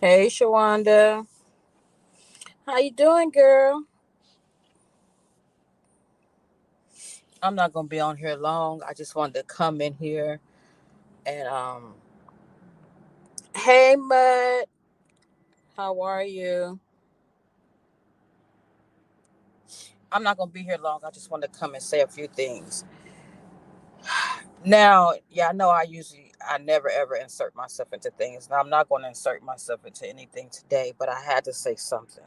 Hey, Shawanda. How you doing, girl? I'm not gonna be on here long. I just wanted to come in here and hey, Mud. How are you? I'm not gonna be here long. I just wanted to come and say a few things. Now, yeah, I know I never ever insert myself into things. Now I'm not gonna insert myself into anything today, but I had to say something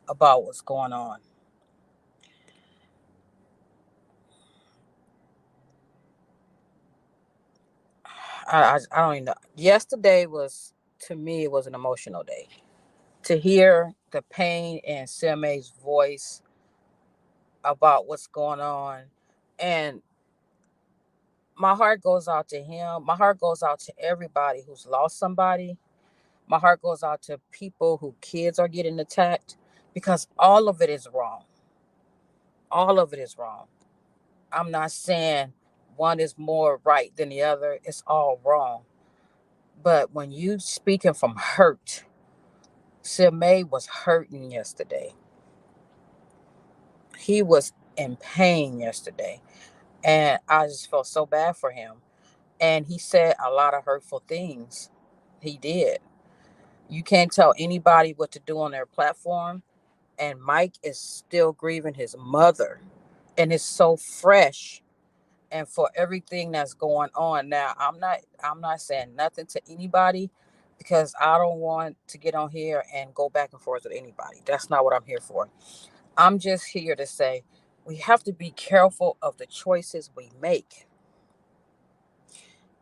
about what's going on. I don't even know. Yesterday was to me it was an emotional day. To hear the pain in CMA's voice about what's going on. And my heart goes out to him. My heart goes out to everybody who's lost somebody. My heart goes out to people who kids are getting attacked because all of it is wrong. All of it is wrong. I'm not saying one is more right than the other. It's all wrong. But when you speaking from hurt, CMA was hurting yesterday. He was in pain yesterday. And I just felt so bad for him. And he said a lot of hurtful things. He did. You can't tell anybody what to do on their platform. And Mike is still grieving his mother. And it's so fresh. And for everything that's going on now, I'm not saying nothing to anybody because I don't want to get on here and go back and forth with anybody. That's not what I'm here for. I'm just here to say we have to be careful of the choices we make.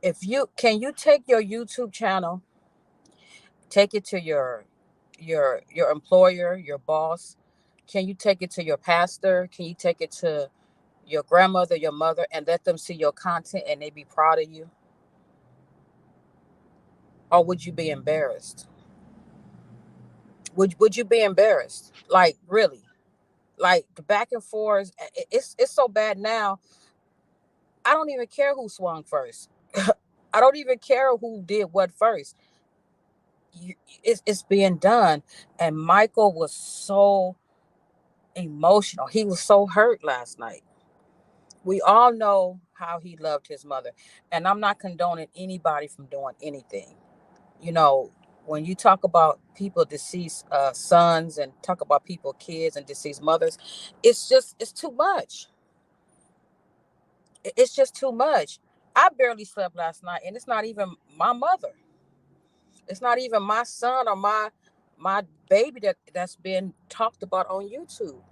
If you can you take your YouTube channel, take it to your employer, your boss. Can you take it to your pastor? Can you take it to your grandmother, your mother, and let them see your content and they be proud of you? Or would you be embarrassed? Would you be embarrassed? Like really? Like the back and forth, it's so bad now. I don't even care who swung first. I don't even care who did what first. It's being done, and Michael was so emotional. He was so hurt last night. We all know how he loved his mother, and I'm not condoning anybody from doing anything. You know, when you talk about people deceased sons and talk about people kids and deceased mothers, it's too much. It's just too much. I barely slept last night, and it's not even my mother. It's not even my son or my baby that's been talked about on YouTube.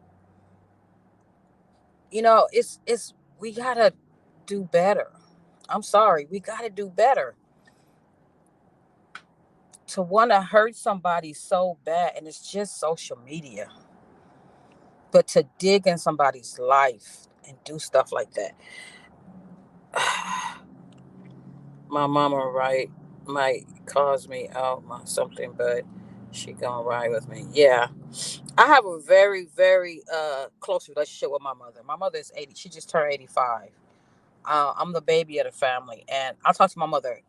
It's we gotta do better. I'm sorry, we gotta do better. To want to hurt somebody so bad, and it's just social media. But to dig in somebody's life and do stuff like that, my mama right might cause me out my something, but she gonna ride with me. Yeah, I have a very very close relationship with my mother. My mother is 80. She just turned 85. I'm the baby of the family, and I talk to my mother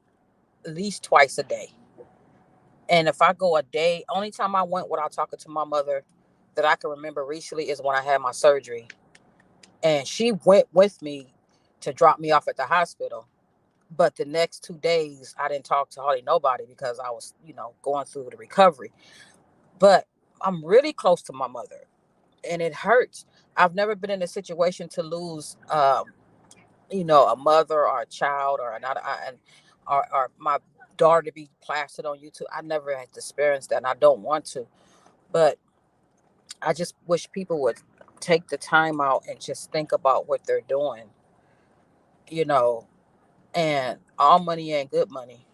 at least twice a day. And if I go a day, only time I went without talking to my mother that I can remember recently is when I had my surgery. And she went with me to drop me off at the hospital. But the next 2 days, I didn't talk to hardly nobody because I was, going through the recovery. But I'm really close to my mother, and it hurts. I've never been in a situation to lose, a mother or a child or another, or my daughter to be plastered on YouTube. I never had to experience that, and I don't want to. But I just wish people would take the time out and just think about what they're doing, you know, and all money ain't good money.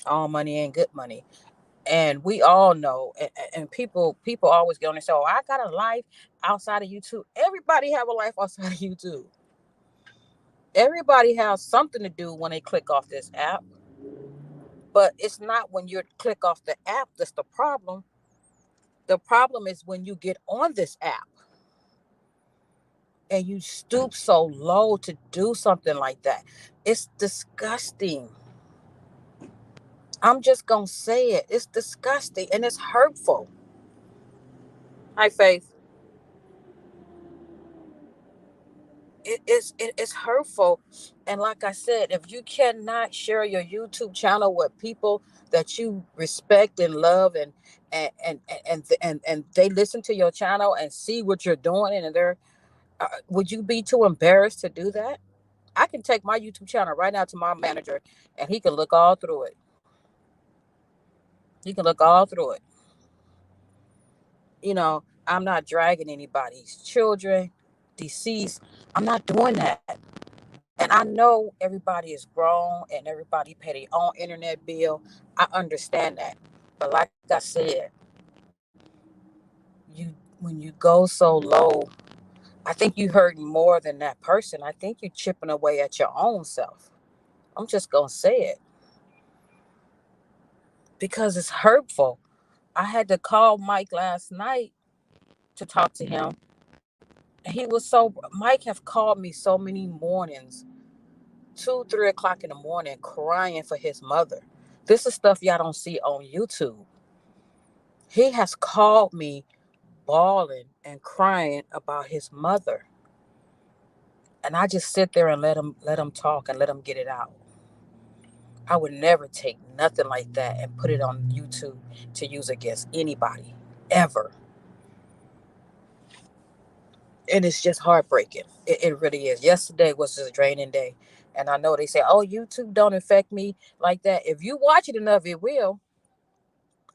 All money ain't good money. And we all know, and people always get on and say, "Oh, I got a life outside of YouTube." Everybody have a life outside of YouTube. Everybody has something to do when they click off this app, but it's not when you click off the app that's the problem. The problem is when you get on this app and you stoop so low to do something like that. It's disgusting. I'm just gonna say it. It's disgusting and it's hurtful. Hi, Faith. It's hurtful, and like I said, if you cannot share your YouTube channel with people that you respect and love, and they listen to your channel and see what you're doing, and they're would you be too embarrassed to do that? I can take my YouTube channel right now to my manager, and he can look all through it. He can look all through it. I'm not dragging anybody's children, deceased. I'm not doing that. And I know everybody is grown and everybody pay their own internet bill. I understand that. But like I said, you when you go so low, I think you hurt more than that person. I think you're chipping away at your own self. I'm just gonna say it because it's hurtful. I had to call Mike last night to talk to him. He was so Mike have called me so many mornings, 2, 3 o'clock in the morning, crying for his mother. This is stuff y'all don't see on YouTube. He has called me bawling and crying about his mother. And I just sit there and let him talk and let him get it out. I would never take nothing like that and put it on YouTube to use against anybody ever. And it's just heartbreaking. It really is. Yesterday was just a draining day. And I know they say, oh, YouTube don't affect me like that. If you watch it enough, it will.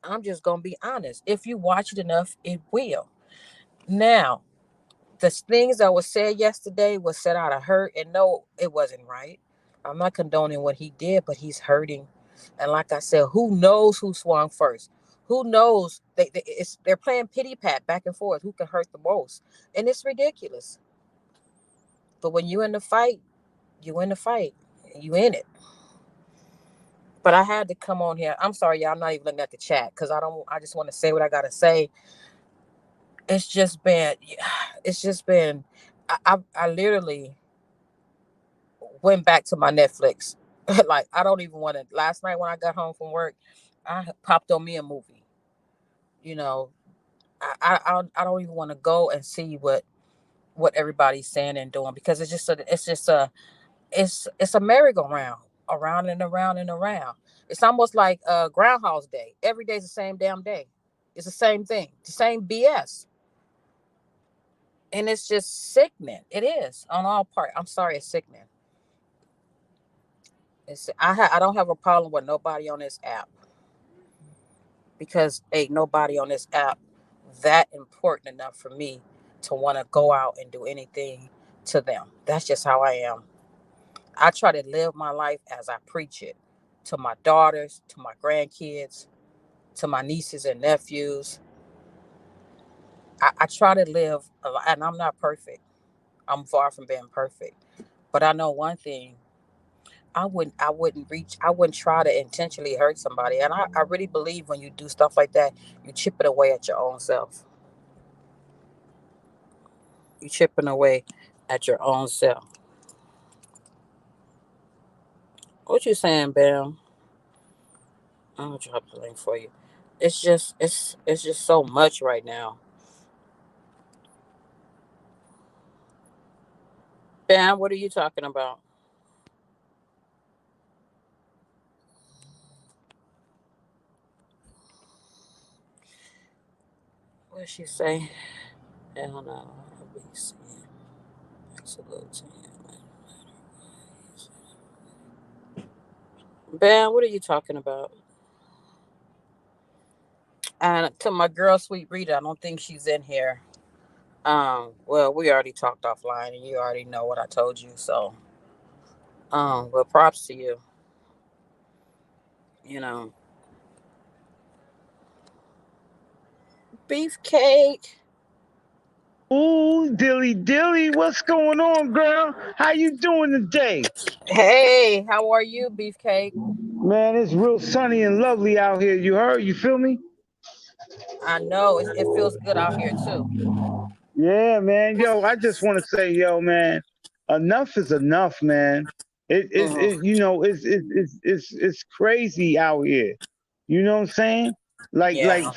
I'm just going to be honest. If you watch it enough, it will. Now, the things that was said yesterday was said out of hurt, and no, it wasn't right. I'm not condoning what he did, but he's hurting. And like I said, who knows who swung first? Who knows? They're playing pity pat back and forth. Who can hurt the most? And it's ridiculous. But when you in the fight, you in the fight. You in it. But I had to come on here. I'm sorry, y'all. I'm not even looking at the chat because I don't. I just want to say what I gotta say. It's just been. It's just been. I literally went back to my Netflix. Like I don't even want to. Last night when I got home from work, I popped on me a movie. You know, I don't even want to go and see what everybody's saying and doing because it's a merry-go-round, around and around and around. It's almost like Groundhog's Day. Every day's the same damn day. It's the same thing, the same BS, and it's just sickening. It is on all part. I'm sorry, it's sickening. I don't have a problem with nobody on this app because ain't nobody on this app that important enough for me to want to go out and do anything to them. That's just how I am. I try to live my life as I preach it to my daughters, to my grandkids, to my nieces and nephews. I try to live, and I'm not perfect. I'm far from being perfect. But I know one thing. I wouldn't try to intentionally hurt somebody. And I really believe when you do stuff like that, you chip it away at your own self. You chipping away at your own self. What you saying, Bam? I'm gonna drop the link for you. It's just so much right now. Bam, what are you talking about? What did she say? Hell no. BC. Absolute. Bam, what are you talking about? And to my girl, Sweet Rita, I don't think she's in here. Well, we already talked offline, and you already know what I told you. So, but props to you. You know, beefcake. Ooh, dilly dilly, what's going on, girl? How you doing today? Hey, how are you, beefcake? Man, it's real sunny and lovely out here. You heard? You feel me? I know it feels good out here too. Yeah, man. Yo, I just want to say, yo, man, enough is enough, man. You know, it's crazy out here. You know what I'm saying? Yeah.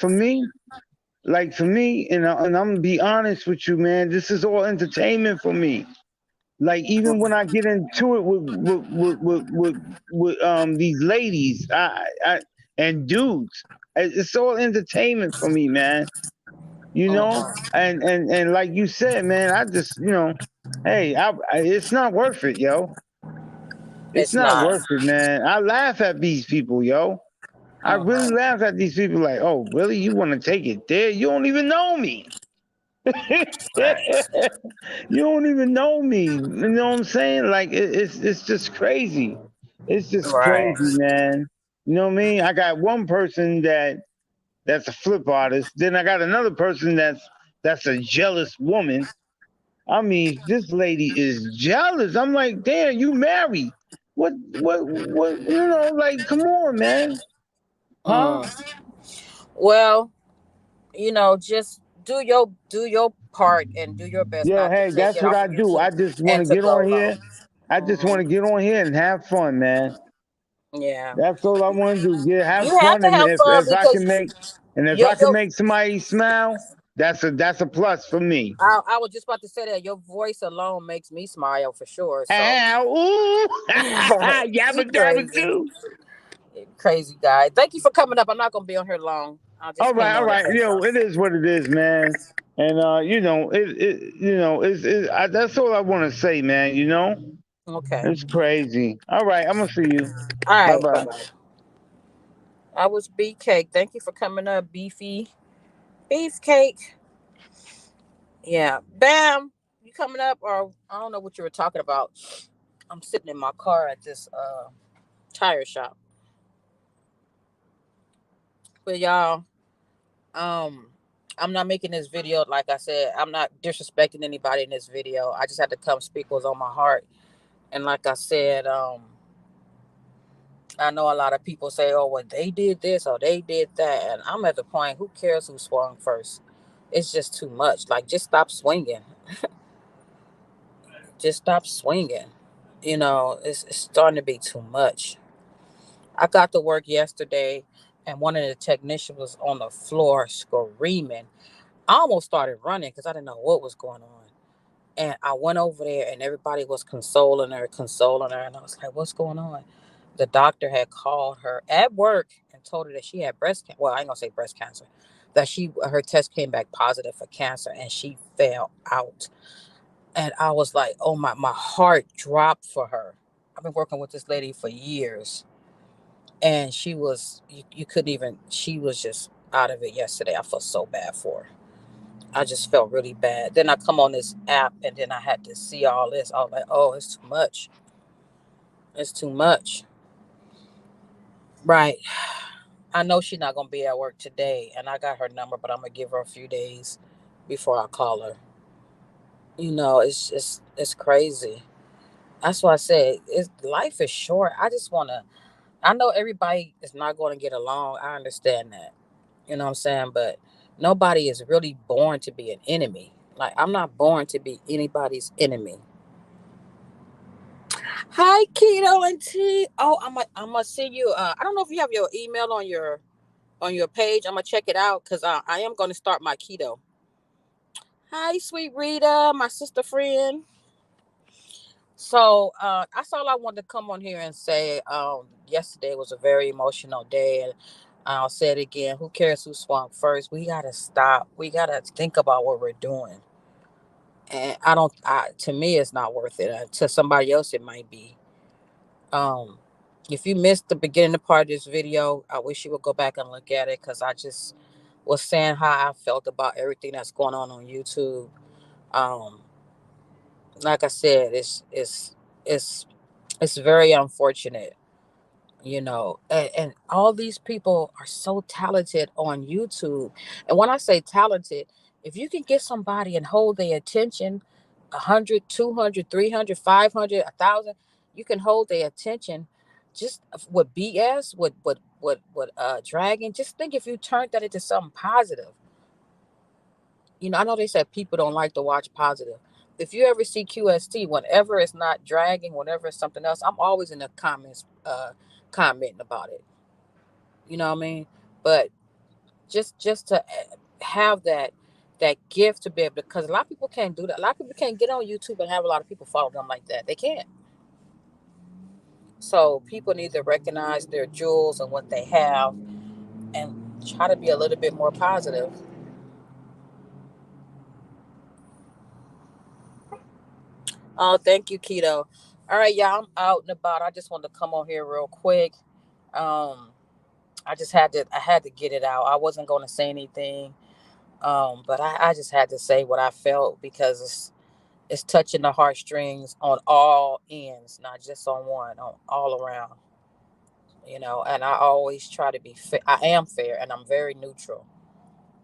Like for me, and I'm gonna be honest with you, man. This is all entertainment for me. Like even when I get into it with these ladies, and dudes, it's all entertainment for me, man. You know, Uh-huh. and like you said, man, I just hey, it's not worth it, yo. It's It's not not. worth it, man. I laugh at these people, yo. I really Uh-huh. laugh at these people like, oh, really? You want to take it there? You don't even know me. Right. You don't even know me. You know what I'm saying? Like it's just crazy. It's just Right. crazy, man. You know what I mean? I got one person that's a flip artist. Then I got another person that's a jealous woman. I mean, this lady is jealous. I'm like, damn, you married. What like come on, man. Huh? Well, just do your part and do your best Yo, not to hey, take that's it what off I of do. YouTube I just want and to to get go on low. here. I just want to get on here and have fun, man. Yeah. That's all I want to do. Get have You have fun, to and have fun if I can because make your somebody smile, that's a plus for me. I was just about to say that your voice alone makes me smile for sure. So Ow, ooh, you yabba dabba crazy, doo. crazy guy. Thank you for coming up. I'm not gonna be on here long. I just came All on to right. say You know, it something. is what it is, man. And that's all I want to say, man. You know, Okay. it's crazy. All right, I'm gonna see you. All Bye right. Bye bye. bye. I was Beefcake. Thank you for coming up, Beefy Beefcake. Yeah. Bam. You coming up, or I don't know what you were talking about. I'm sitting in my car at this tire shop. But y'all, um, I'm not making this video. Like I said, I'm not disrespecting anybody in this video. I just had to come speak what's on my heart. And like I said, I know a lot of people say, "Oh, well, they did this or they did that," and I'm at the point, who cares who swung first? It's just too much. Like, just stop swinging. Just stop swinging. It's starting to be too much. I got to work yesterday, and one of the technicians was on the floor screaming. I almost started running because I didn't know what was going on. And I went over there, and everybody was consoling her. And I was like, "What's going on?" The doctor had called her at work and told her that she had breast cancer. Well, I ain't gonna say breast cancer. That her test came back positive for cancer, and she fell out. And I was like, "Oh my heart dropped for her." I've been working with this lady for years, and you couldn't even. She was just out of it yesterday. I felt so bad for her. I just felt really bad. Then I come on this app, and then I had to see all this. I was like, "Oh, it's too much. It's too much." Right. I know she's not gonna be at work today, and I got her number, but I'm gonna give her a few days before I call her. It's crazy. That's why I said life is short. I just wanna. I know everybody is not going to get along. I understand that. You know what I'm saying? But nobody is really born to be an enemy. Like, I'm not born to be anybody's enemy. Hi, Keto and T. Oh, I'm gonna send you. I don't know if you have your email on your page. I'm gonna check it out because I am going to start my keto. Hi, sweet Rita, my sister friend. So that's all I wanted to come on here and say. Yesterday was a very emotional day, and I'll say it again. Who cares who swung first? We gotta stop. We gotta think about what we're doing. And I don't. To me, it's not worth it. To somebody else, it might be. Um, if you missed the beginning part of this video, I wish you would go back and look at it because I just was saying how I felt about everything that's going on YouTube. Um, like I said, it's it's very unfortunate, and all these people are so talented on YouTube. And when I say talented, if you can get somebody and hold their attention 100, 200, 300, 500, 1,000, you can hold their attention just with BS, with dragging. Just think if you turned that into something positive. I know they said people don't like to watch positive. if you ever see QST, whenever it's not dragging, whenever it's something else, I'm always in the comments commenting about it. You know what I mean? But just to have that gift to be able to, because a lot of people can't do that. A lot of people can't get on YouTube and have a lot of people follow them like that. They can't. So people need to recognize their jewels and what they have and try to be a little bit more positive. Oh, thank you, Keto. All right, y'all, I'm out and about. I just wanted to come on here real quick. Um, I had to get it out. I wasn't going to say anything, but I just had to say what I felt because it's touching the heartstrings on all ends, not just on one, on all around. And I always try to be fair. I am fair and I'm very neutral.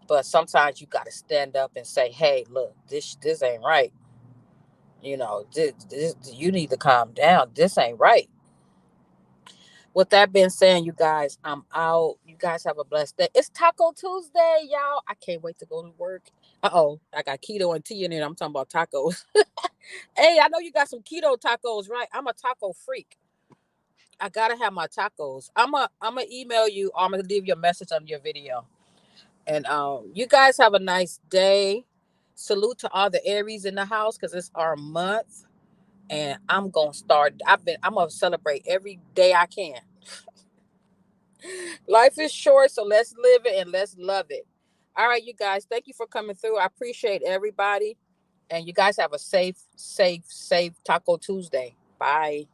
But sometimes you got to stand up and say, "Hey, look, this ain't right. This you need to calm down. This ain't right." With that being said, you guys, I'm out. You guys have a blessed day. It's Taco Tuesday, y'all. I can't wait to go to work. Uh-oh, I got keto and tea in it. I'm talking about tacos. Hey, I know you got some keto tacos, right? I'm a taco freak. I gotta have my tacos. I'm gonna email you, or I'm gonna leave you a message on your video. And you guys have a nice day. Salute to all the Aries in the house because it's our month. And I'm gonna start. I'm gonna celebrate every day I can. Life is short, so let's live it and let's love it. All right, you guys. Thank you for coming through. I appreciate everybody. And you guys have a safe Taco Tuesday. Bye.